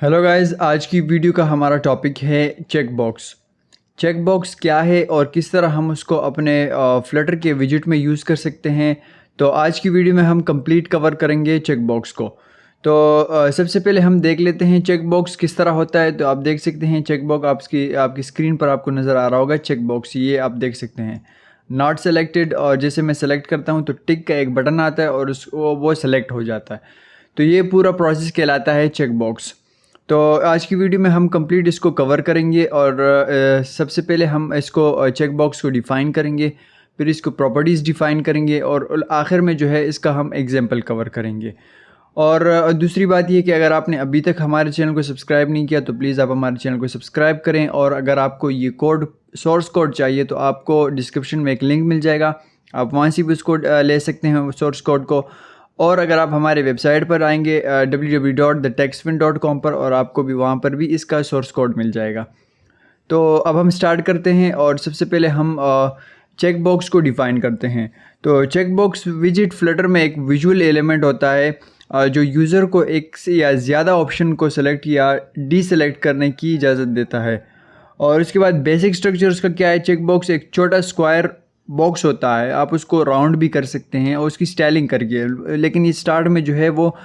Hello guys, आज की video का हमारा टॉपिक है चेक बॉक्स। चेक बॉक्स क्या है और किस तरह हम उसको अपने फ्लटर के विजेट में यूज़ कर सकते हैं। तो आज की वीडियो में हम कंप्लीट कवर करेंगे चेक बॉक्स को। तो सबसे पहले हम देख लेते हैं चेक बॉक्स किस तरह होता है। तो आप देख सकते हैं चेक बॉक्स आपकी स्क्रीन पर आपको नज़र आ रहा होगा। चेक बॉक्स ये आप देख सकते हैं नॉट सेलेक्टेड, और जैसे मैं सेलेक्ट करता हूँ तो टिक का एक बटन आता है और वो सेलेक्ट हो जाता है। तो ये पूरा प्रोसेस कहलाता है चेक बॉक्स। तो आज की वीडियो में हम कंप्लीट इसको कवर करेंगे और सबसे पहले हम इसको चेक बॉक्स को डिफ़ाइन करेंगे, फिर इसको प्रॉपर्टीज़ डिफ़ाइन करेंगे और आखिर में जो है इसका हम एग्जांपल कवर करेंगे। और दूसरी बात ये कि अगर आपने अभी तक हमारे चैनल को सब्सक्राइब नहीं किया तो प्लीज़ आप हमारे चैनल को सब्सक्राइब करें। और अगर आपको ये सोर्स कोड चाहिए तो आपको डिस्क्रिप्शन में एक लिंक मिल जाएगा, आप वहाँ से भी उसको ले सकते हैं सोर्स कोड को। और अगर आप हमारे वेबसाइट पर आएंगे www.thetechfin.com पर, और आपको भी वहाँ पर भी इसका सोर्स कोड मिल जाएगा। तो अब हम स्टार्ट करते हैं और सबसे पहले हम चेक बॉक्स को डिफ़ाइन करते हैं। तो चेक बॉक्स विजिट फ्लटर में एक विजुअल एलिमेंट होता है जो यूज़र को एक से या ज़्यादा ऑप्शन को सेलेक्ट या डीसेलेक्ट करने की इजाज़त देता है। और उसके बाद बेसिक स्ट्रक्चर उसका क्या है, चेक बॉक्स एक छोटा स्क्वायर बॉक्स होता है, आप उसको राउंड भी कर सकते हैं और उसकी स्टाइलिंग करके, लेकिन ये स्टार्ट में जो है वो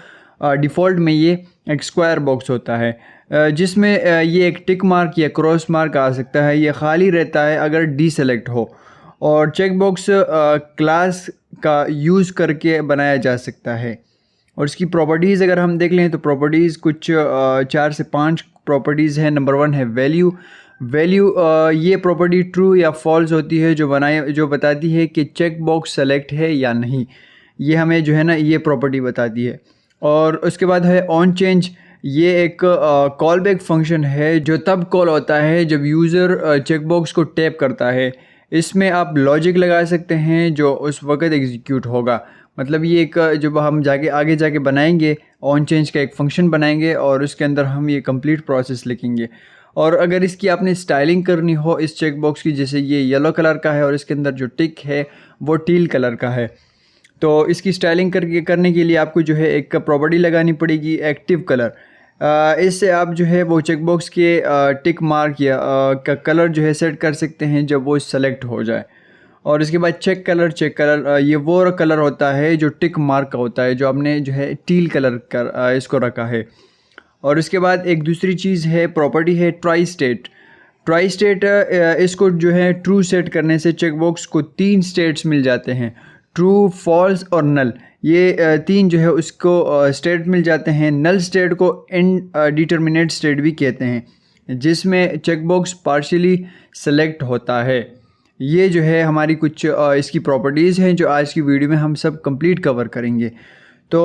डिफ़ॉल्ट में ये एक स्क्वायर बॉक्स होता है जिसमें ये एक टिक मार्क या क्रॉस मार्क आ सकता है। ये खाली रहता है अगर डीसेलेक्ट हो। और चेक बॉक्स क्लास का यूज़ करके बनाया जा सकता है। और इसकी प्रॉपर्टीज़ अगर हम देख लें तो प्रॉपर्टीज़ कुछ 4 से 5 प्रॉपर्टीज़ हैं। नंबर 1 है वैल्यू। वैल्यू ये प्रॉपर्टी ट्रू या फॉल्स होती है जो बताती है कि चेक बॉक्स सेलेक्ट है या नहीं। ये हमें जो है ना ये प्रॉपर्टी बताती है। और उसके बाद है ऑन चेंज। ये एक कॉल बैक फंक्शन है जो तब कॉल होता है जब यूज़र चेक बॉक्स को टैप करता है। इसमें आप लॉजिक लगा सकते हैं जो उस वक्त एग्जीक्यूट होगा। मतलब ये एक जब हम आगे जाके बनाएंगे ऑन चेंज का एक फ़ंक्शन बनाएंगे और उसके अंदर हम ये कंप्लीट प्रोसेस लिखेंगे। और अगर इसकी आपने स्टाइलिंग करनी हो इस चेक बॉक्स की, जैसे ये येलो कलर का है और इसके अंदर जो टिक है वो टील कलर का है, तो इसकी स्टाइलिंग करने के लिए आपको जो है एक प्रॉपर्टी लगानी पड़ेगी एक्टिव कलर। इससे आप जो है वो चेक बॉक्स के टिक मार्क या का कलर जो है सेट कर सकते हैं जब वो सेलेक्ट हो जाए। और इसके बाद चेक कलर ये वो कलर होता है जो टिक मार्क का होता है, जो आपने जो है टील कलर कर इसको रखा है। और इसके बाद एक दूसरी चीज़ है प्रॉपर्टी है ट्राई स्टेट। ट्राई स्टेट इसको जो है ट्रू सेट करने से चेक बॉक्स को 3 स्टेट्स मिल जाते हैं, ट्रू, फॉल्स और नल। ये 3 जो है उसको स्टेट मिल जाते हैं। नल स्टेट को इनडिटर्मिनेट स्टेट भी कहते हैं, जिसमें चेक बॉक्स पार्शियली सेलेक्ट होता है। ये जो है हमारी कुछ इसकी प्रॉपर्टीज़ हैं जो आज की वीडियो में हम सब कंप्लीट कवर करेंगे। तो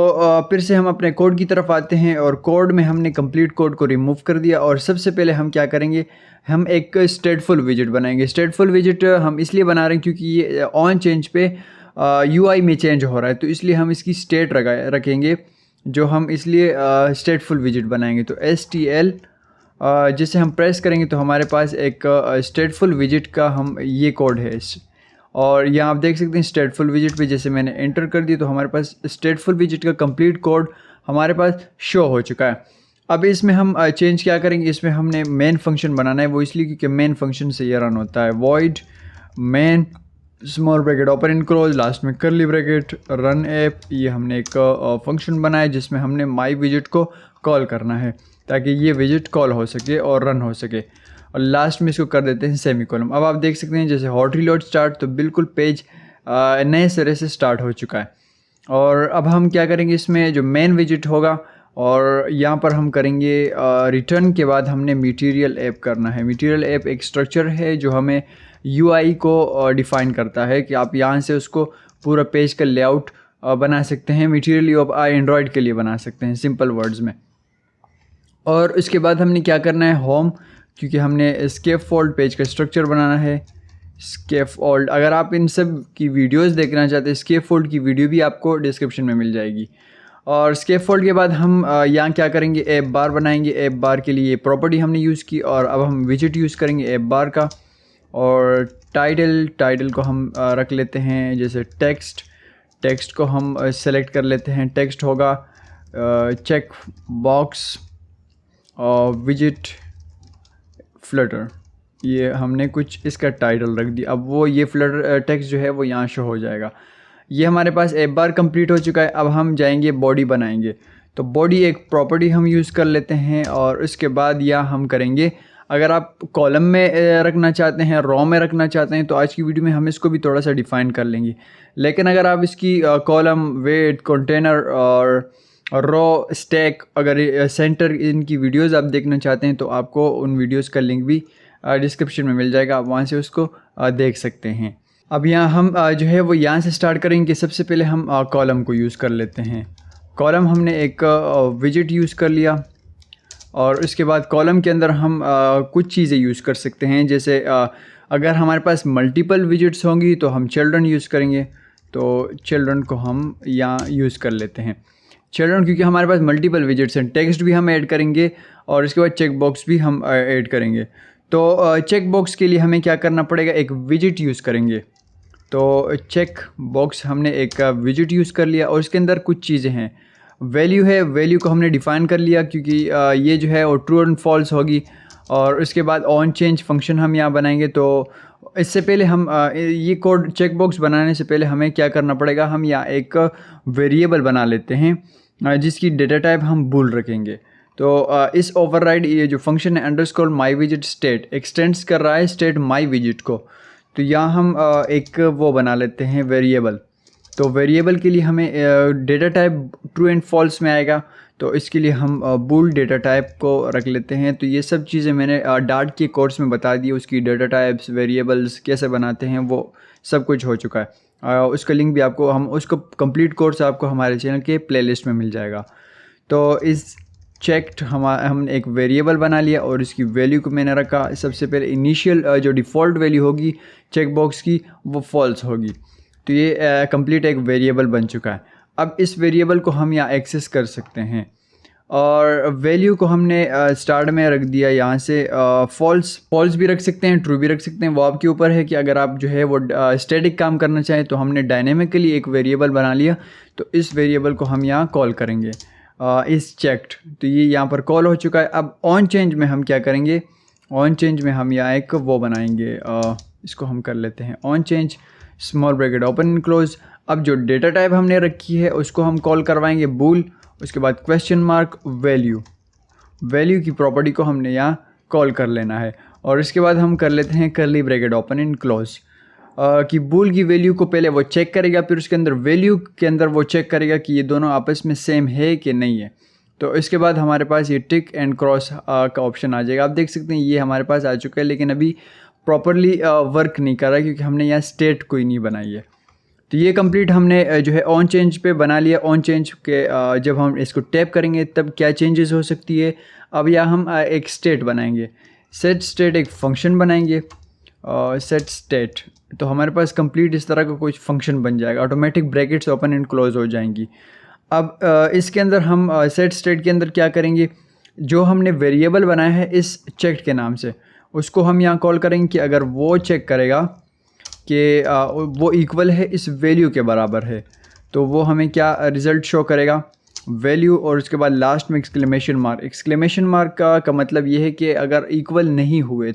फिर से हम अपने कोड की तरफ आते हैं और कोड में हमने कंप्लीट कोड को रिमूव कर दिया। और सबसे पहले हम क्या करेंगे, हम एक स्टेटफुल विजिट बनाएंगे। स्टेटफुल विजिट हम इसलिए बना रहे हैं क्योंकि ये ऑन चेंज पे यूआई में चेंज हो रहा है, तो इसलिए हम इसकी स्टेट रखेंगे, जो हम इसलिए स्टेटफुल विजिट बनाएंगे। तो STL जिसे हम प्रेस करेंगे तो हमारे पास एक स्टेटफुल विजिट का हम ये कोड है। और यहाँ आप देख सकते हैं स्टेटफुल विजिट पे जैसे मैंने एंटर कर दी तो हमारे पास स्टेटफुल विजिट का कंप्लीट कोड हमारे पास शो हो चुका है। अब इसमें हम चेंज क्या करेंगे, इसमें हमने मेन फंक्शन बनाना है। वो इसलिए क्योंकि मेन फंक्शन से ये रन होता है। Void main small bracket open in close last में करली ब्रैकेट रन ऐप। ये हमने एक फंक्शन बनाया जिसमें हमने माई विजिट को कॉल करना है ताकि ये विजिट कॉल हो सके और रन हो सके। और लास्ट में इसको कर देते हैं सेमीकोलन। अब आप देख सकते हैं जैसे हॉट रीलोड स्टार्ट, तो बिल्कुल पेज नए सिरे से स्टार्ट हो चुका है। और अब हम क्या करेंगे, इसमें जो मेन विजिट होगा और यहाँ पर हम करेंगे रिटर्न के बाद हमने मटेरियल ऐप करना है। मटेरियल ऐप एक स्ट्रक्चर है जो हमें यूआई को डिफ़ाइन करता है कि आप यहाँ से उसको पूरा पेज का लेआउट बना सकते हैं। मटेरियल आप एंड्रॉयड के लिए बना सकते हैं सिंपल वर्ड्स में। और उसके बाद हमने क्या करना है, होम, क्योंकि हमने स्केप फोल्ड पेज का स्ट्रक्चर बनाना है। स्केप फोल्ड, अगर आप इन सब की वीडियोस देखना चाहते हैं, स्केप फोल्ड की वीडियो भी आपको डिस्क्रिप्शन में मिल जाएगी। और स्केप फोल्ड के बाद हम यहाँ क्या करेंगे, ऐप बार बनाएंगे। ऐप बार के लिए प्रॉपर्टी हमने यूज़ की और अब हम विजिट यूज़ करेंगे ऐप बार का। और टाइटल को हम रख लेते हैं जैसे टेक्स्ट को हम सेलेक्ट कर लेते हैं। टेक्स्ट होगा चेक बॉक्स विजिट फ्लटर, ये हमने कुछ इसका टाइटल रख दिया। अब वो ये फ्लटर टेक्स्ट जो है वो यहाँ शो हो जाएगा। ये हमारे पास एक बार कंप्लीट हो चुका है। अब हम जाएंगे बॉडी बनाएंगे। तो बॉडी एक प्रॉपर्टी हम यूज़ कर लेते हैं और उसके बाद यहाँ हम करेंगे, अगर आप कॉलम में रखना चाहते हैं, रॉ में रखना चाहते हैं, तो आज की वीडियो में हम इसको भी थोड़ा सा डिफ़ाइन कर लेंगे। लेकिन अगर आप इसकी कॉलम, वेट, कंटेनर और रॉ, स्टैक, अगर सेंटर, इनकी वीडियोस आप देखना चाहते हैं तो आपको उन वीडियोस का लिंक भी डिस्क्रिप्शन में मिल जाएगा, आप वहाँ से उसको देख सकते हैं। अब यहाँ हम जो है वो यहाँ से स्टार्ट करेंगे। सबसे पहले हम कॉलम को यूज़ कर लेते हैं। कॉलम हमने एक विजिट यूज़ कर लिया और उसके बाद कॉलम के अंदर हम कुछ चीज़ें यूज़ कर सकते हैं। जैसे अगर हमारे पास मल्टीपल विजिट्स होंगी तो हम चिल्ड्रन यूज़ करेंगे। तो चिल्ड्रन को हम यहाँ यूज़ कर लेते हैं। चिल्ड्रन क्योंकि हमारे पास मल्टीपल विजिट्स हैं, टेक्स्ट भी हम ऐड करेंगे और इसके बाद चेक बॉक्स भी हम ऐड करेंगे। तो चेक बॉक्स के लिए हमें क्या करना पड़ेगा, एक विजिट यूज़ करेंगे। तो चेक बॉक्स हमने एक विजिट यूज़ कर लिया और इसके अंदर कुछ चीज़ें हैं। वैल्यू है, वैल्यू को हमने डिफ़ाइन कर लिया क्योंकि ये जो है वो ट्रू एंड फॉल्स होगी। और उसके बाद ऑन चेंज फंक्शन हम यहाँ बनाएंगे। तो इससे पहले हम ये कोड चेक बॉक्स बनाने से पहले हमें क्या करना पड़ेगा, हम यहाँ एक वेरिएबल बना लेते हैं जिसकी डेटा टाइप हम बूल रखेंगे। तो इस ओवरराइड, ये जो फंक्शन है अंडरस्कोर माई विजिट स्टेट, एक्सटेंड्स कर रहा है स्टेट माई विजिट को। तो यहाँ हम एक वो बना लेते हैं वेरिएबल। तो वेरिएबल के लिए हमें data type true and false में आएगा। तो इसके लिए हम बूल डेटा टाइप को रख लेते हैं। तो ये सब चीज़ें मैंने डार्ट के कोर्स में बता दी, उसकी डेटा टाइप्स, वेरिएबल्स कैसे बनाते हैं वो सब कुछ हो चुका है। उसका लिंक भी आपको, हम उसको कंप्लीट कोर्स आपको हमारे चैनल के प्लेलिस्ट में मिल जाएगा। तो इस चेक्ड हमने एक वेरिएबल बना लिया और इसकी वैल्यू को मैंने रखा, सबसे पहले इनिशियल जो डिफ़ॉल्ट वैल्यू होगी चेक बॉक्स की वो फॉल्स होगी। तो ये कंप्लीट एक वेरिएबल बन चुका है। अब इस वेरिएबल को हम यहाँ एक्सेस कर सकते हैं और वैल्यू को हमने स्टार्ट में रख दिया यहाँ से फॉल्स भी रख सकते हैं, ट्रू भी रख सकते हैं। वो आपके ऊपर है कि अगर आप जो है वो स्टैटिक काम करना चाहें। तो हमने डायनेमिकली एक वेरिएबल बना लिया, तो इस वेरिएबल को हम यहाँ कॉल करेंगे इस चेक्ड। तो ये यहाँ पर कॉल हो चुका है। अब ऑन चेंज में हम क्या करेंगे, ऑन चेंज में हम यहाँ एक वो बनाएंगे, इसको हम कर लेते हैं on change small bracket open and close. अब जो डेटा टाइप हमने रखी है उसको हम कॉल करवाएंगे बूल, उसके बाद क्वेश्चन मार्क वैल्यू, वैल्यू की प्रॉपर्टी को हमने यहाँ कॉल कर लेना है। और इसके बाद हम कर लेते हैं curly bracket open and close कि बूल की वैल्यू को पहले वो चेक करेगा, फिर उसके अंदर वैल्यू के अंदर वो चेक करेगा कि ये दोनों आपस में सेम है कि नहीं है। तो इसके बाद हमारे पास ये टिक एंड क्रॉस का ऑप्शन आ जाएगा। आप देख सकते हैं ये हमारे पास आ चुका है, लेकिन अभी प्रॉपरली वर्क नहीं कर रहा है क्योंकि हमने यहाँ स्टेट कोई नहीं बनाई है। तो ये कंप्लीट हमने जो है ऑन चेंज पे बना लिया। ऑन चेंज के जब हम इसको टैप करेंगे तब क्या चेंजेस हो सकती है। अब यहाँ हम एक स्टेट बनाएंगे, सेट स्टेट एक फंक्शन बनाएंगे, सेट स्टेट। तो हमारे पास कंप्लीट इस तरह का कुछ फंक्शन बन जाएगा, automatic brackets open and close हो जाएंगी। अब इसके अंदर हम सेट स्टेट के अंदर क्या करेंगे, जो हमने वेरिएबल बनाया है इस चेक्ड के नाम से, उसको हम यहाँ कॉल करेंगे कि अगर वो चेक करेगा कि वो इक्वल है इस वैल्यू के बराबर है, तो वो हमें क्या रिज़ल्ट शो करेगा, वैल्यू और उसके बाद लास्ट में एक्सक्लेमेशन मार्क। एक्सक्लेमेशन मार्क का मतलब ये है कि अगर इक्वल नहीं हुए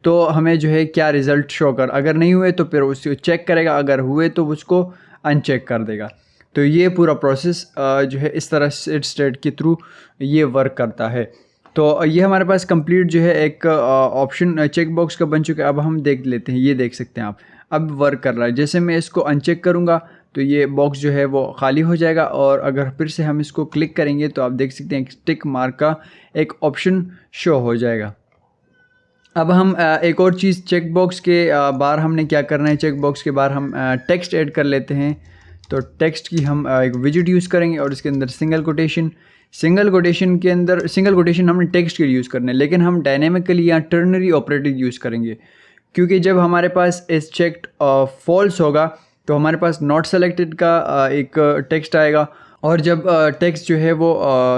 तो हमें जो है क्या रिज़ल्ट शो कर, अगर नहीं हुए तो फिर उसको चेक करेगा, अगर हुए तो उसको अनचेक कर देगा। तो ये पूरा प्रोसेस जो है इस तरह सेट स्टेट के थ्रू ये वर्क करता है। तो ये हमारे पास कंप्लीट जो है एक ऑप्शन चेक बॉक्स का बन चुका है। अब हम देख लेते हैं, ये देख सकते हैं आप, अब वर्क कर रहा है। जैसे मैं इसको अनचेक करूँगा तो ये बॉक्स जो है वो खाली हो जाएगा और अगर फिर से हम इसको क्लिक करेंगे तो आप देख सकते हैं टिक मार्क का एक ऑप्शन शो हो जाएगा। अब हम एक और चीज़ चेक बॉक्स के बाहर हमने क्या करना है, चेक बॉक्स के बाहर हम टेक्स्ट ऐड कर लेते हैं। तो टेक्स्ट की हम एक विजिट यूज़ करेंगे और इसके अंदर सिंगल कोटेशन के अंदर सिंगल कोटेशन हमने टेक्स्ट के लिए यूज़ करना है, लेकिन हम डायनेमिकली या टर्नरी ऑपरेटर यूज़ करेंगे क्योंकि जब हमारे पास इस चेक्ड फॉल्स होगा तो हमारे पास नॉट सेलेक्टेड का एक टेक्स्ट आएगा और जब टेक्स्ट जो है वो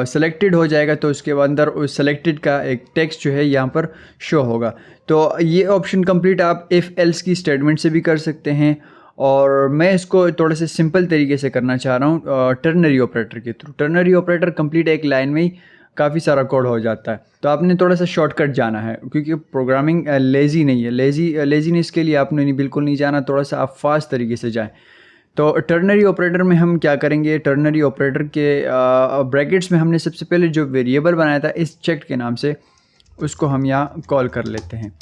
सेलेक्टेड हो जाएगा तो उसके अंदर उस सेलेक्टेड का एक टेक्स्ट जो है यहाँ पर शो होगा। तो ये ऑप्शन कंप्लीट आप इफ़ एल्स की स्टेटमेंट से भी कर सकते हैं और मैं इसको थोड़े से सिंपल तरीके से करना चाह रहा हूँ टर्नरी ऑपरेटर के थ्रू। टर्नरी ऑपरेटर कंप्लीट एक लाइन में ही काफ़ी सारा कोड हो जाता है। तो आपने थोड़ा सा शॉर्टकट जाना है, क्योंकि प्रोग्रामिंग लेज़ी नहीं है, लेज़ीनेस के लिए आपने बिल्कुल नहीं जाना, थोड़ा सा आप फास्ट तरीके से जाएँ। तो टर्नरी ऑपरेटर में हम क्या करेंगे, टर्नरी ऑपरेटर के ब्रैकेट्स में हमने सबसे पहले जो वेरिएबल बनाया था इस चेक्ड के नाम से, उसको हम यहाँ कॉल कर लेते हैं,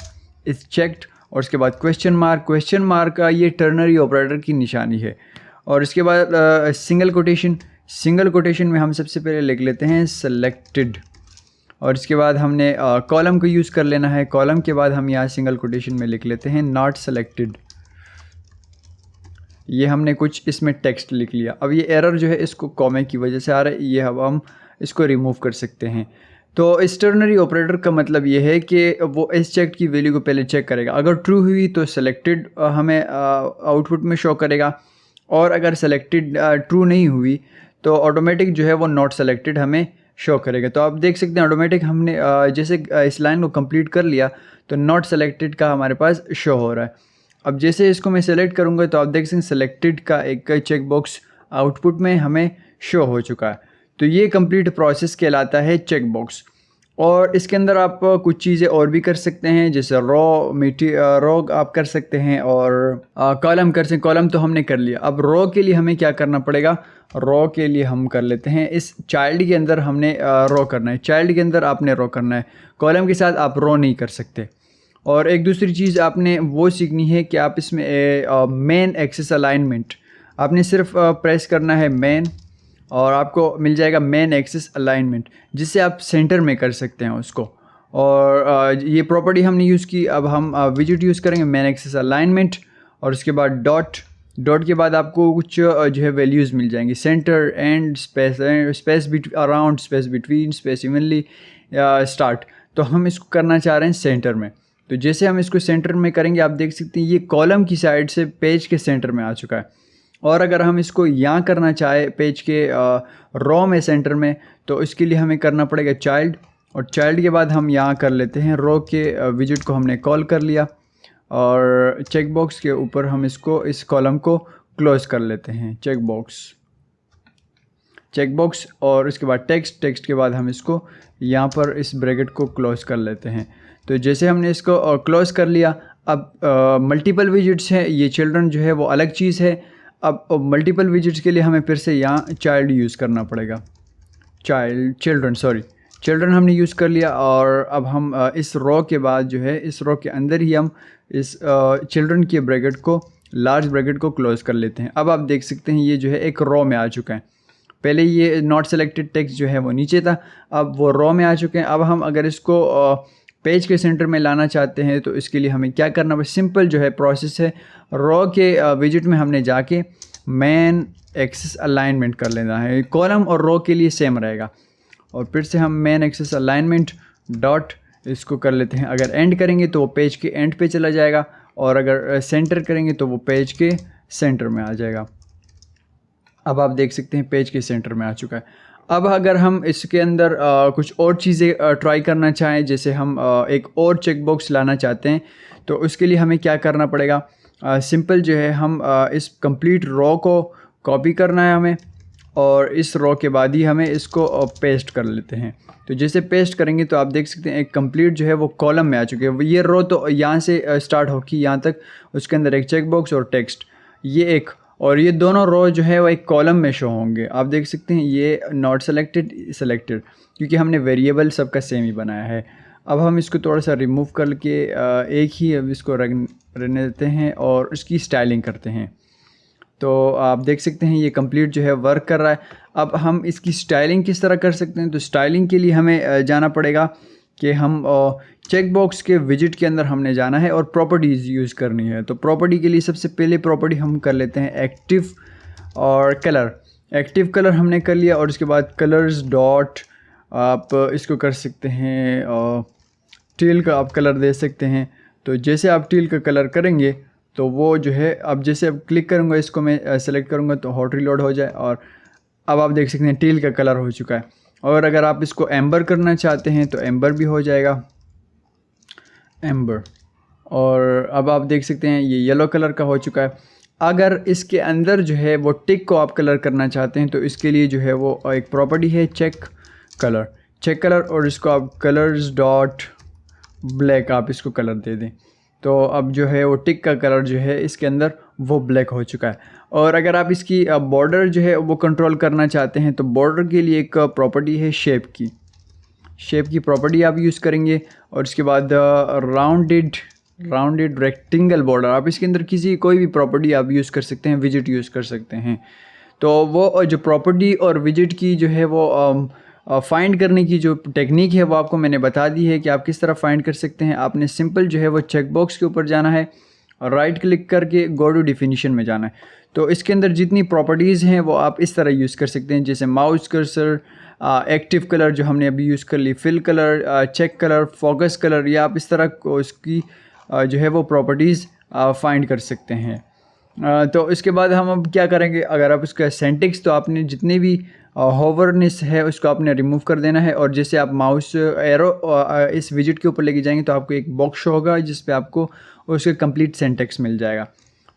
इस चेक्ड। और उसके बाद क्वेश्चन मार्क का ये टर्नरी ऑपरेटर की निशानी है। और इसके बाद सिंगल कोटेशन में हम सबसे पहले लिख लेते हैं सेलेक्टेड। और इसके बाद हमने कॉलम को यूज़ कर लेना है। कॉलम के बाद हम यहाँ सिंगल कोटेशन में लिख लेते हैं नॉट सेलेक्टेड। ये हमने कुछ इसमें टेक्स्ट लिख लिया। अब ये एरर जो है इसको कॉमे की वजह से आ रहा है, ये अब हम इसको रिमूव कर सकते हैं। तो इस टर्नरी ऑपरेटर का मतलब ये है कि वो इस चेक की वैल्यू को पहले चेक करेगा, अगर ट्रू हुई तो सेलेक्टेड हमें आउटपुट में शो करेगा, और अगर सेलेक्टेड ट्रू नहीं हुई तो ऑटोमेटिक जो है वो नॉट सेलेक्टेड हमें शो करेगा। तो आप देख सकते हैं ऑटोमेटिक हमने जैसे इस लाइन को कंप्लीट कर लिया तो नॉट सेलेक्टेड का हमारे पास शो हो रहा है। अब जैसे इसको मैं सेलेक्ट करूँगा तो आप देख सकते हैं सेलेक्टेड का एक चेक बॉक्स आउटपुट में हमें शो हो चुका है। तो ये कंप्लीट प्रोसेस कहलाता है चेक बॉक्स। और इसके अंदर आप कुछ चीज़ें और भी कर सकते हैं, जैसे रो आप कर सकते हैं, और कॉलम कर सकते हैं। कॉलम तो हमने कर लिया, अब रो के लिए हमें क्या करना पड़ेगा, रो के लिए हम कर लेते हैं इस चाइल्ड के अंदर हमने रो करना है, चाइल्ड के अंदर आपने रो करना है, कॉलम के साथ आप रो नहीं कर सकते। और एक दूसरी चीज़ आपने वो सीखनी है कि आप इसमें मेन एक्सेस अलाइनमेंट आपने सिर्फ प्रेस करना है मेन, और आपको मिल जाएगा मेन एक्सेस अलाइनमेंट, जिससे आप सेंटर में कर सकते हैं उसको। और ये प्रॉपर्टी हमने यूज़ की। अब हम विजिट यूज़ करेंगे मेन एक्सेस अलाइनमेंट, और उसके बाद डॉट के बाद आपको कुछ जो है वैल्यूज़ मिल जाएंगी, centre, and, space around, space between, space evenly, start. तो हम इसको करना चाह रहे हैं सेंटर में। तो जैसे हम इसको सेंटर में करेंगे आप देख सकते हैं ये कॉलम की साइड से पेज के सेंटर में आ चुका है। और अगर हम इसको यहाँ करना चाहे पेज के रो में सेंटर में, तो इसके लिए हमें करना पड़ेगा चाइल्ड, और चाइल्ड के बाद हम यहाँ कर लेते हैं रो के विजिट को हमने कॉल कर लिया, और चेक बॉक्स के ऊपर हम इसको इस कॉलम को क्लोज कर लेते हैं, चेक बॉक्स। और इसके बाद टेक्स्ट के बाद हम इसको यहाँ पर इस ब्रैकेट को क्लोज कर लेते हैं। तो जैसे हमने इसको क्लोज कर लिया, अब मल्टीपल विजिट्स हैं, ये चिल्ड्रन जो है वो अलग चीज़ है। अब मल्टीपल विजिट्स के लिए हमें फिर से यहाँ चाइल्ड यूज़ करना पड़ेगा, चिल्ड्रन हमने यूज़ कर लिया। और अब हम इस रो के बाद जो है इस रो के अंदर ही हम इस चिल्ड्रन के ब्रैकेट को, लार्ज ब्रैकेट को क्लोज कर लेते हैं। अब आप देख सकते हैं ये जो है एक रो में आ चुका है। पहले ये नॉट सेलेक्टेड टेक्स्ट जो है वो नीचे था, अब वो रो में आ चुके हैं। अब हम अगर इसको पेज के सेंटर में लाना चाहते हैं तो इसके लिए हमें क्या करना है, सिंपल जो है प्रोसेस है, रो के विजिट में हमने जाके मेन एक्सेस अलाइनमेंट कर लेना है। कॉलम और रो के लिए सेम रहेगा, और फिर से हम मेन एक्सेस अलाइनमेंट डॉट इसको कर लेते हैं। अगर एंड करेंगे तो वो पेज के एंड पे चला जाएगा, और अगर सेंटर करेंगे तो वो पेज के सेंटर में आ जाएगा। अब आप देख सकते हैं पेज के सेंटर में आ चुका है। अब अगर हम इसके अंदर कुछ और चीज़ें ट्राई करना चाहें, जैसे हम एक और चेक बॉक्स लाना चाहते हैं, तो उसके लिए हमें क्या करना पड़ेगा, सिंपल जो है हम इस कंप्लीट रो को कॉपी करना है हमें, और इस रो के बाद ही हमें इसको पेस्ट कर लेते हैं। तो जैसे पेस्ट करेंगे तो आप देख सकते हैं एक कंप्लीट जो है वो कॉलम में आ चुके हैं। ये रो तो यहाँ से स्टार्ट होगी यहाँ तक, उसके अंदर एक चेक बॉक्स और टेक्स्ट, ये एक, और ये दोनों रो जो है वो एक कॉलम में शो होंगे। आप देख सकते हैं ये नॉट सेलेक्टेड, क्योंकि हमने वेरिएबल सबका सेम ही बनाया है। अब हम इसको थोड़ा सा रिमूव करके एक ही अब इसको रहने देते हैं और इसकी स्टाइलिंग करते हैं। तो आप देख सकते हैं ये कंप्लीट जो है वर्क कर रहा है। अब हम इसकी स्टाइलिंग किस तरह कर सकते हैं, तो स्टाइलिंग के लिए हमें जाना पड़ेगा कि हम चेक बॉक्स के विजिट के अंदर हमने जाना है और प्रॉपर्टीज़ यूज़ करनी है। तो प्रॉपर्टी के लिए सबसे पहले प्रॉपर्टी हम कर लेते हैं एक्टिव और कलर। एक्टिव कलर हमने कर लिया, और उसके बाद कलर्स डॉट आप इसको कर सकते हैं टील का आप कलर दे सकते हैं। तो जैसे आप टील का कलर करेंगे तो वो जो है, अब जैसे अब क्लिक करूँगा इसको मैं सेलेक्ट करूँगा तो हॉट रीलोड हो जाए, और अब आप देख सकते हैं टील का कलर हो चुका है। और अगर आप इसको एम्बर करना चाहते हैं तो एम्बर भी हो जाएगा, एम्बर। और अब आप देख सकते हैं ये येलो कलर का हो चुका है। अगर इसके अंदर जो है वो टिक को आप कलर करना चाहते हैं तो इसके लिए जो है वो एक प्रॉपर्टी है चेक चेक कलर, और इसको आप कलर्स डॉट ब्लैक आप इसको कलर दे दें। तो अब जो है वो टिक का कलर जो है इसके अंदर वो ब्लैक हो चुका है। और अगर आप इसकी बॉर्डर जो है वो कंट्रोल करना चाहते हैं तो बॉर्डर के लिए एक प्रॉपर्टी है शेप की प्रॉपर्टी आप यूज़ करेंगे। और इसके बाद राउंडेड रेक्टेंगल बॉर्डर, आप इसके अंदर कोई भी प्रॉपर्टी आप यूज़ कर सकते हैं, विजिट यूज़ कर सकते हैं। तो वो जो प्रॉपर्टी और विजिट की जो है वो फाइंड करने की जो टेक्निक है वो आपको मैंने बता दी है कि आप किस तरह फाइंड कर सकते हैं। आपने सिंपल जो है वो चेक बॉक्स के ऊपर जाना है और राइट क्लिक करके गो टू डिफिनीशन में जाना है। तो इसके अंदर जितनी प्रॉपर्टीज़ हैं वो आप इस तरह यूज़ कर सकते हैं, जैसे माउस कर्सर, एक्टिव कलर जो हमने अभी यूज़ कर ली, fill colour, check colour, focus colour, या आप इस तरह को उसकी जो है वो प्रॉपर्टीज़ फाइंड कर सकते हैं। तो इसके बाद हम अब क्या करेंगे, अगर आप इसका सिंटैक्स, तो आपने जितने भी होवरनेस है उसको आपने रिमूव कर देना है। और जैसे आप माउस एरो इस विजिट के ऊपर लेके जाएंगे तो आपको एक बॉक्स शो होगा जिस पे आपको उसका कंप्लीट सिंटैक्स मिल जाएगा।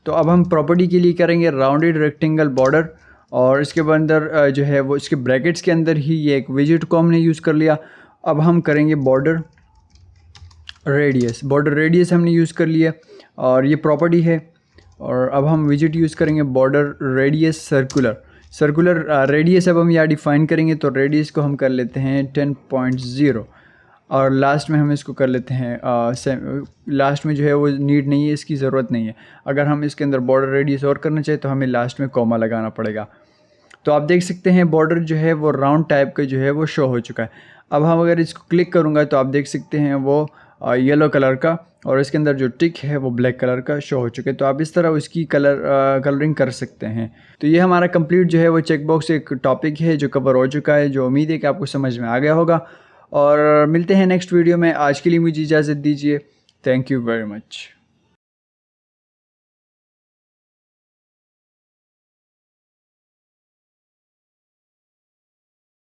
तो अब हम प्रॉपर्टी के लिए करेंगे राउंडेड रेक्टेंगल बॉर्डर, और इसके अंदर जो है वो इसके ब्रैकेट्स के अंदर ही ये एक विजिट को हमने यूज़ कर लिया। अब हम करेंगे बॉर्डर रेडियस हमने यूज़ कर लिया और ये प्रॉपर्टी है। और अब हम विजिट यूज़ करेंगे बॉर्डर रेडियस सर्कुलर रेडियस अब हम यहाँ डिफाइन करेंगे। तो रेडियस को हम कर लेते हैं 10.0 और लास्ट में हम इसको कर लेते हैं लास्ट में जो है वो नीड नहीं है, इसकी ज़रूरत नहीं है। अगर हम इसके अंदर बॉर्डर रेडियस और करना चाहें तो हमें लास्ट में कॉमा लगाना पड़ेगा। तो आप देख सकते हैं बॉर्डर जो है वो राउंड टाइप का जो है वो शो हो चुका है। अब हम अगर इसको क्लिक करूँगा तो आप देख सकते हैं वो येलो कलर का, और इसके अंदर जो टिक है वो ब्लैक कलर का शो हो चुके हैं। तो आप इस तरह उसकी कलरिंग कर सकते हैं। तो ये हमारा कंप्लीट जो है वो चेकबॉक्स एक टॉपिक है जो कवर हो चुका है, जो उम्मीद है कि आपको समझ में आ गया होगा। और मिलते हैं नेक्स्ट वीडियो में। आज के लिए मुझे इजाज़त दीजिए। Thank you very much.